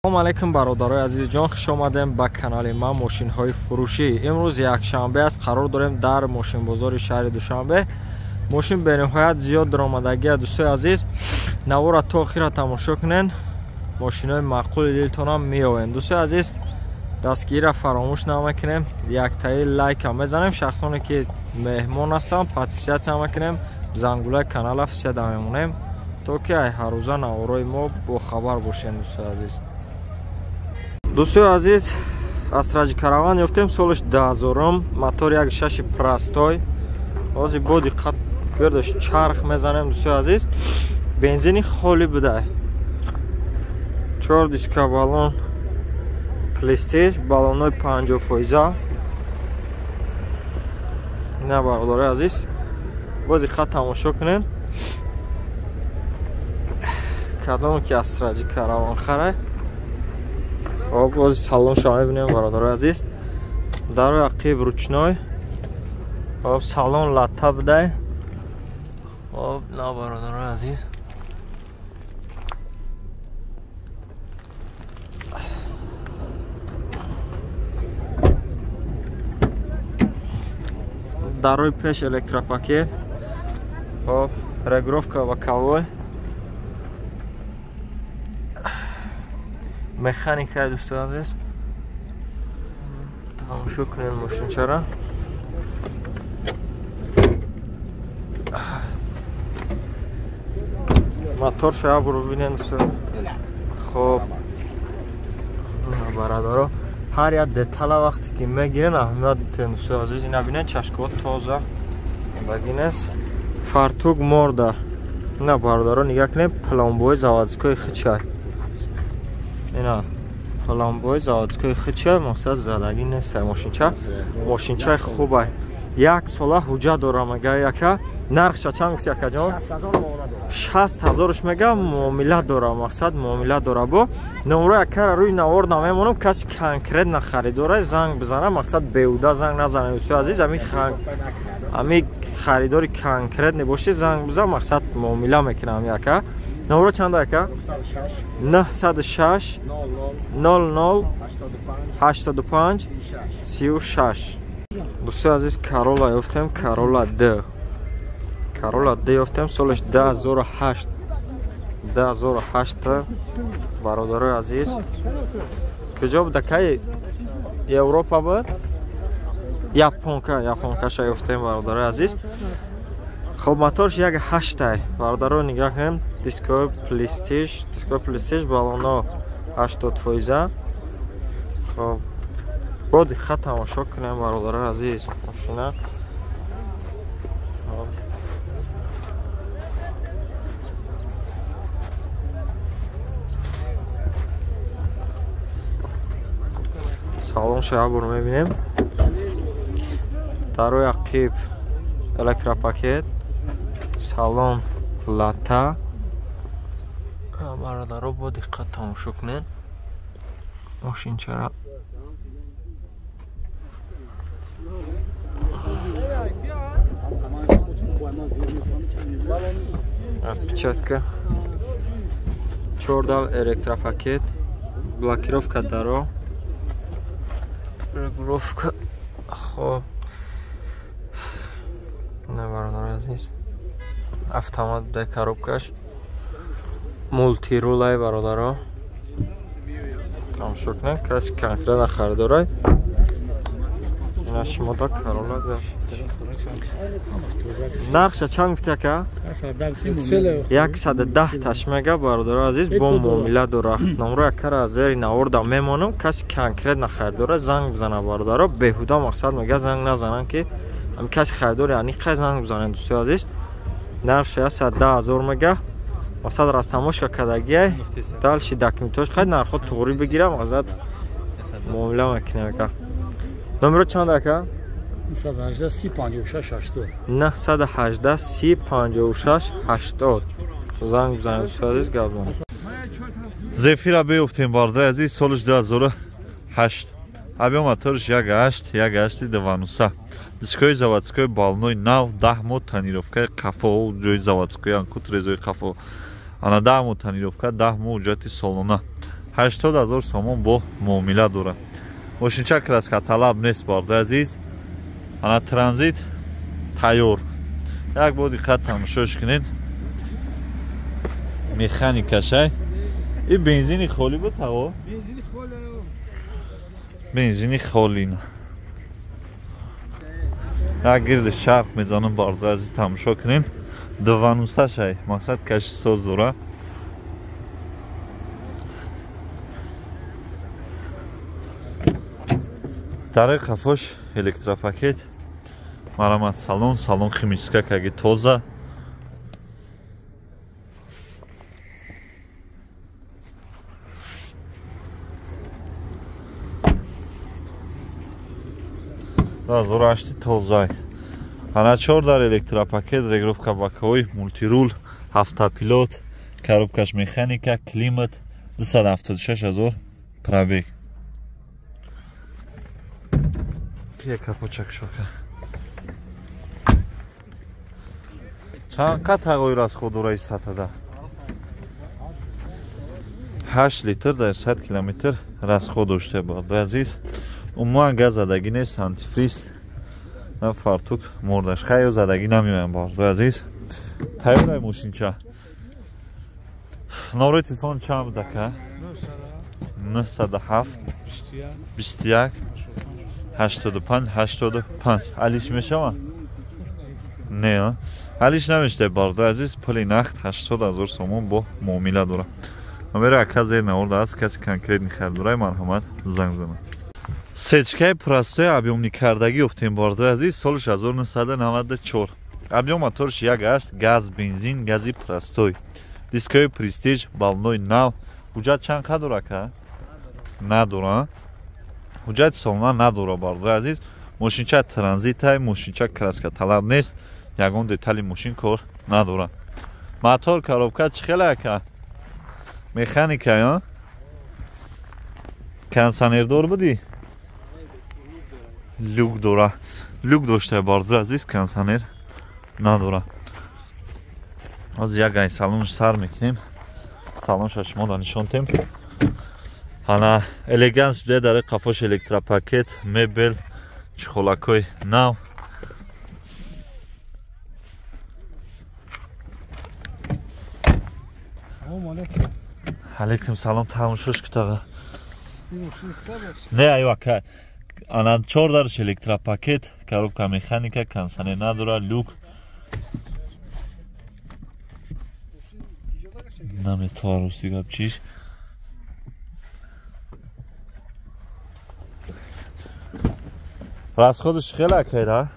Assalomu alaykum barodaroy aziz jon, xush omadem ба канали ман мошинҳои фурӯшӣ. Имрӯз якшанбе аст, қарор дорем дар мошинбозори шаҳри Душанбе. Мошин бениҳоят зиёд даромадагия дӯстои азиз. Навора то охира тамошо кунен. Мошинҳои маъқули дилтонам меоянд. Дӯстои азиз, дастгирра фаромӯш намекунем. Яктаи лайка мезанем. Шахсоне ки меҳмон ҳастанд, подписатсия мекунем. Зангулаи канала фисада мемонем, то ки ай ҳаррӯза навораи мо бохабар бошем. Дӯстои азиз, дӯстои азиз, Асраҷи караван ёфтем солиш 2000, мотор 1.6 простой. Ҳозир бо диққат гирдаш чарх мезанем. Дӯстои азиз, бензини холӣ будай. 4 диска баллон плестиж, баллонҳои 50%. ина бародари азиз, бо диққат тамошо кунем. Кадоме ки Асраҷи караван харай. Хоб, бози салоншо мебинем бародари азиз. Дарои ақиб ручной. Хоб, салон латта будай. Хоб, на бародари азиз. Дарои пеш электропакет. Хоб, регулировка ва кавой. Механика дӯстои азиз. Тамошо кунед мошинчара. Мотор шоя буро бинен дӯстои. Хоб, бародаро, ҳар як детала вақте ки мегирен аҳамият дитен дӯстои азиз. Ина бинен чашкҳо тоза багинес. Фартук морда. Ина бародаро нигаҳ кунед, пломбои заводскои хичай. Ина пломбои заводскои хичай, мақсад задаги нест. Мошинчаи хубай. 1 сола ҳуҷҷат дорам мега яка. Нархша чанд гуфти якаҷон? 60000 мега, муомила дора, мақсад муомила дора. Бо номро якара рӯи навор намемонам, каси конкретна харидора занг бизана, мақсад беҳуда занг назанем. Дӯстои азиз, ами харидори конкрет небоши занг бизан, мақсад муомила мекунам яка. Номро чанда яка? 906 00 85 36. Дӯстои азиз, Corolla ёфтем, Corolla D. Corolla D ёфтем, солиш 2008. 2008 бародарои азиз. Куҷо буда? Кай Европа буд? Японкаша ёфтем бародарои азиз. Хоб, моторш 1.8 бародаро нигаҳ кунем. Дискои плестиж, баллоно 80%. Хоб, бо диққат тамошо кунем бародари азиз мошина. Салоншо як бор мебинем. Дарои ақиб электропакет. Салон латта. Бародаро бо диққат тамошо кунед мошинчара. Отпечатка. 4 дал электропакет. Блокировка даро. Регулировка. Хоб, на бародари азиз, автомат будай коробкаш. Мултирулай бародаро. Тамошо кунед, каси конкретна харидорай. Ина шимода Corolla да. Нархша чанд гуфти яка? 110 таш мега бародари азиз, бо муомила дора. Номро якара аз зери наворда мемонам, каси конкретна харидора занг бизана бародаро. Беҳуда мақсад мега занг назанан ки ам каси харидор яъни қай занг бизанен дӯстои азиз. Нархша 110,000 мега. Мақсад растамошка кадагия далши документош қайд нархо туғри бигирам, мақсад муомила мекунем яка. Номеро чанд яка? 918 30 56 80. Занг бизанем дӯстои азиз, гап ман. Зефира беёфтем бародари азиз, солиш 2008. Абё моториш 1.8 90. Дискои заводской баллонои нав, 10 мод тонировкаи қафо, ҷои заводской анкут резои қафо. Ана 10 мод тонировка, 10 мод ҳуҷҷати солона. 80000 сомон бо муомила дорад. Мошинча краска талаб нест борди азиз. Ана транзит тайёр. Як бо диққат тамошош кунед. Механикашай. И бензини холӣ буд таво? Benzini xo'la. Benzini холина. Як гирди шарқ мезонам борди азиз тамошо кунед. Дуванусашай мақсад каши соз дора. Дари қафош электропакет. Марамат салон, салон химическая каги тоза. Да, зурашти тозай. Ана 4 дар электропакет, регулировка боковой, мультирул, автопилот, коробкаш механика, климат, 276000 пробег. Кия капочак шока. Чанд қат тағйир расход дораи сатада? 8 литр дар 100 километр расход дошта буд. Азиз, умуман газ задагӣ нест, антифриз, фартук, мурдаш хай задагӣ намеояд буд. Азиз, тайёрай мошинча. Номери телефон чанд буд ака? 907 21 85 85. алиш мешава? Не, алиш намешта барда азиз, пули нақд 80000 сомон бо муомила дорад. номери ака зер наварда аст, каси конкретни харидорай марҳамат занг занад. Сечкаи простой объёмни кардагӣ ёфтем барда азиз, соли 1994. объём моториш 1.8 газ, бензин, гази простой. дискои престиж, балной нав. ҳуҷҷат чанд қад дора ака? Надора. ҳуҷҷати солона надора барда азиз. мошинча транзитай, мошинча краска талаб нест. ягон детали мошин кор надора. мотор, коробка чӣ хела ака? Механика ё? Кондиционердор будӣ? Люк дора. Люк дошта барда азиз, кондиционер надора. ҳозир як ай салонш сар мекунем. салонша шумо нишон тем. ана элеганс буде дар қафош электропакет, мебел, чихолакой нав. алейкум салом, тамошош кутага. Не айвака. ана 4 дарш электропакет, коробка механика, кондиционер надора, люк. наметавару сигаб чиш. расходиш хеле акайда?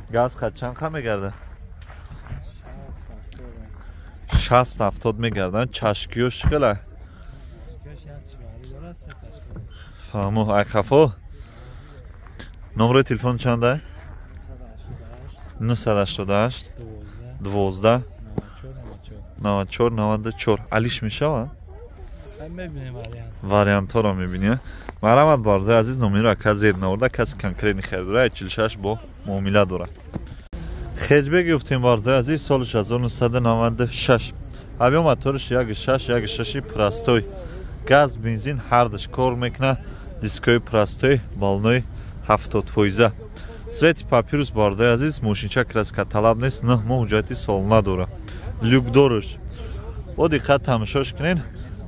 газ қад чанд қа мегарда? 60-70 мегарда. чашкиёш хеле? фаҳмо, ай хафо. номери телефон чанда? 988 12 94 94. алиш мешава? вариантҳоро мебинӣ. марҳамат барда азиз, номеро ака зер наварда, каси конкретни харидора 46 бо муомила дорад. хеҷбек гуфтем барда азиз, соли 1996. объём моториш 1.6 1.6 простой. газ, бензин ҳардаш кор мекунад. дискои простой, балной 70%. свети папирус барда азиз, мошинча краска талаб нест, 9 моҳ ҳуҷҷати солона дорад. люк дориш. бо диққат тамошош кунед.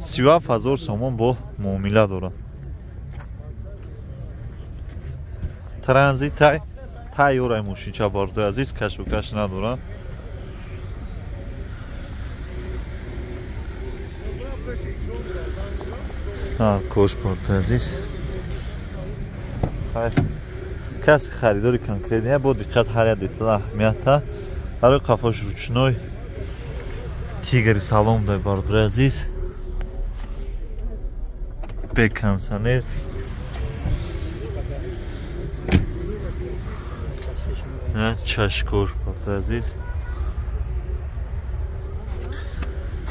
37000 сомон бо муомила дорад. транзитай тайёрай мошинча барда азиз, кашфу каш надорад. кош барда азиз. каси харидори конкретне бо диққат ҳар як детал аҳамията. барои қафош ручной тигри салон дай барда азиз. бек кондиционер. чашкош барда азиз.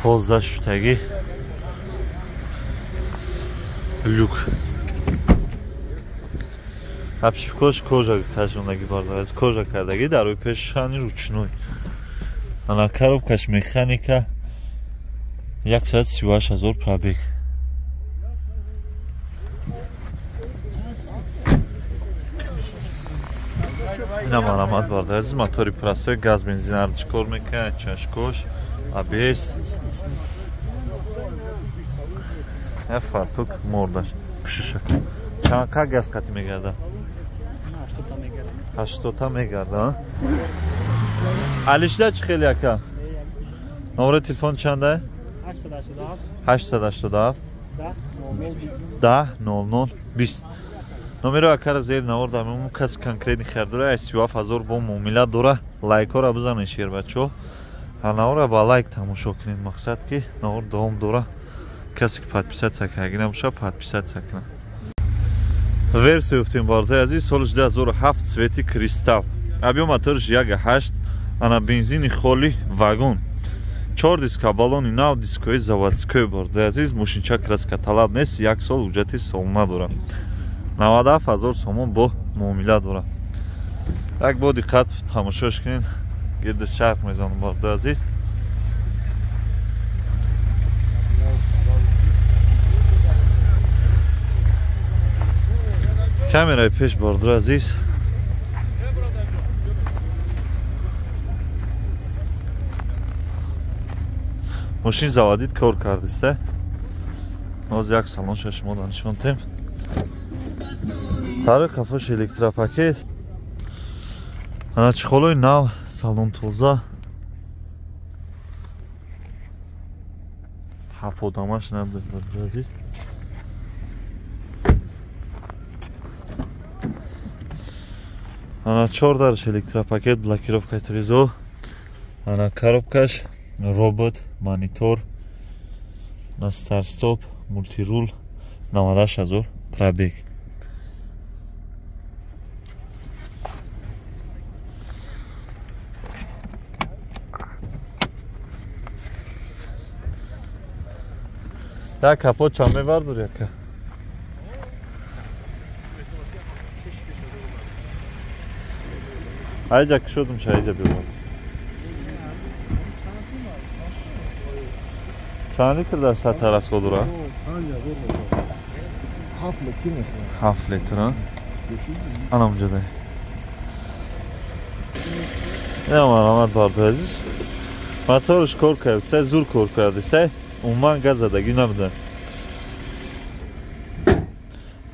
тоза шудагӣ. люк. обшивкош кожа кашондагӣ барда азиз. кожа кардагӣ, дар рӯи пешани ручной. ана коробкаш механика. 138,000 пробег. Инам аламат барда азиз мотори простой газ бензинар чикор мекунад чашкош абес фартук мордаш пишиша чанqa газ қати мегарда 80 та мегарда алишда чӣ хели ака номери телефон чанда 887 10 00 20 номеро акара зер наварда мемон каси конкретни хардора 37000 бо муомила дора лайкора бизанед шер бачо навара ба лайк тамошо кунед мақсад ки навар давом дора касе ки подписатсия карда набоша подписатсия кунад версия уфтем бардаи азиз соли 2007 цвети кристалл объем моториш 1.8 ана бензини холи вагон 4 диска балони нав дискои заводской бардаи азиз мошинча краска талаб нест 1 сол ҳуҷҷати солона дорад 97000 сомон бо муомила дорад як бо диққат тамошош кунед гирди чарх мезанам бардаи азиз камераи пеш бардаи азиз мошин заводид кор кардиста ноз як салонша шумо данишонтем тари қафош электропакет ана чихолои нав салон тоза ҳафодамаш набуд азиз ана 4 дарш электропакет блокировка трезо ана коробкаш робот монитор на старт стоп мультирул 90000 пробег так капот чам мебардор яка айҷа кушодум шаиҷа бибор чанд литр дар сатҳа расход дорад 7 литр ана унҷада марҳамат бардаи азиз моториш кор кардиса зур кор кардиса умуман газ задагӣ набуда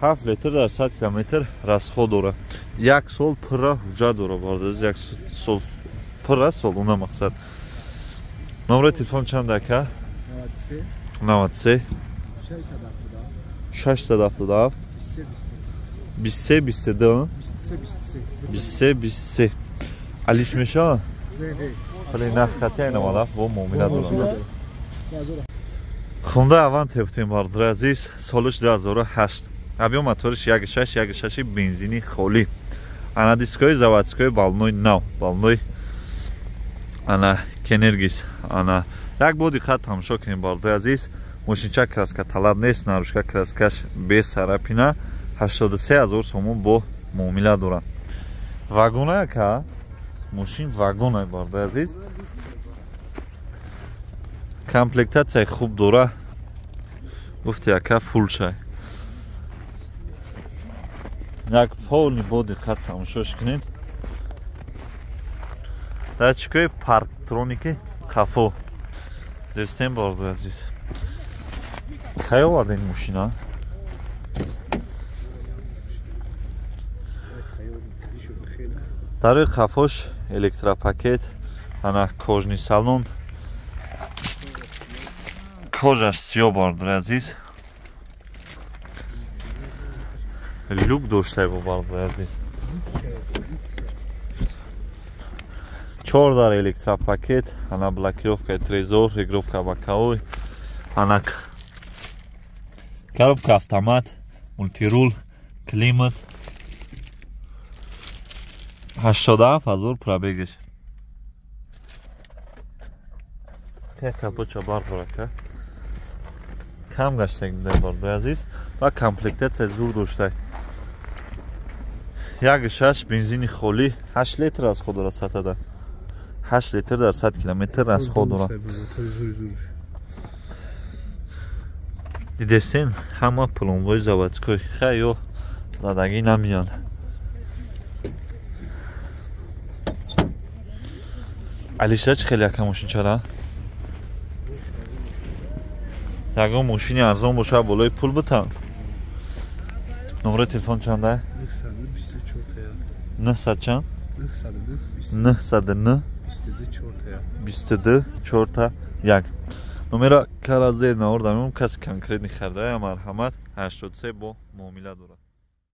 7 литр дар 100 километр расход дорад 1 сол пурра ҳуҷҷат дорад бардаи азиз 1 сол пурра солона мақсад номери телефон чанд ака 93 677 23 22 23 23 алиш мешава вале нахқати айнамадаф бо муомила дорад хундаи авант ефтем бардаи азиз солиш 2008 объем моториш 1.6 бензини холӣ ана дискои заводской балной нав балной ана кенергис ана як бо диққат тамошо кунем бардаи азиз мошинча краска талаб нест нарушка краскаш без сарапина 83000 сомон бо муомила дорад вагона яка мошин вагона бардаи азиз комплектатсияи хуб дора гуфти яка фулшай як полни бо диққат тамошош кунед датчикои парктроники қафо дестем бардаи азиз кай оварда ин мошина дарои қафош электропакет ана кожни салон кожаш сиё бардаи азиз люк доштаи бо бардаи азиз 4 дар электропакет ана блокировкаи трезор регировка боковой ана коробка автомат мультирул климат 87000 пробегиш капоча бардорака кам гаштаг бардаи азиз ва комплектатсия зур доштаи 1.6 бензини холӣ 8 литр расход дорад сатада 8 литр дар 100 километр расход дорад дидестен ҳама пломбои заводской хай ё задагӣ намеяд. алиша чӣ хеле яка мошинчара ягон мошини арзон боша болои пул битан. номери телефон чанда 900 чанд 909 22 1. номера кара зер наворда меём. каси конкретни харидая марҳамат 83 бо муомила дорад.